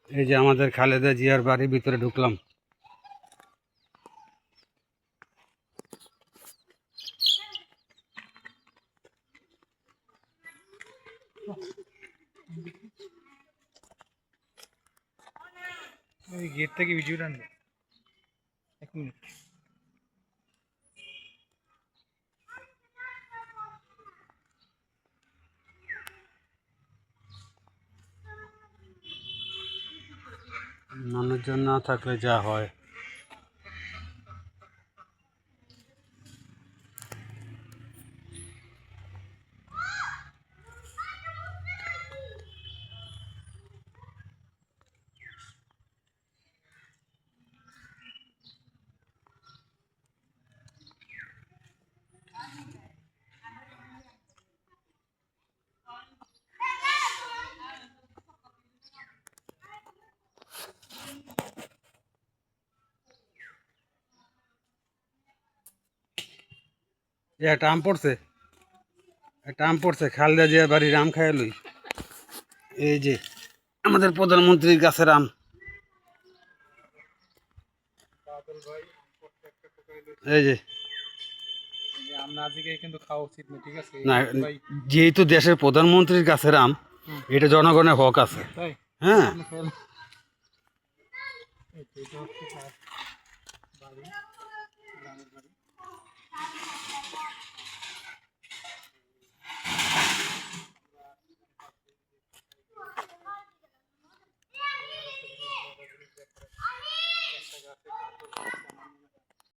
এই যে আমাদের খালেদা জিয়ার বাড়ির ভিতরে ঢুকলাম। ওই গেট থেকে ভিডিও টানবে 1 মিনিট। মানুষজন না থাকলে যা হয়। একটা আম পড়ছে, খালেদা জিয়ার বাড়ির আম খাইয়া লই। এই যে আমাদের প্রধানমন্ত্রীর গাছের আম। এই যে আমরা আজকে কিন্তু খাওয়া উচিত না, ঠিক আছে? না, যেহেতু দেশের প্রধানমন্ত্রীর গাছের আম, এটা জনগণের হক আছে। তাই হ্যাঁ, আপনি খেয়াল এটা হচ্ছে বাড়ি, গ্রামের বাড়ি।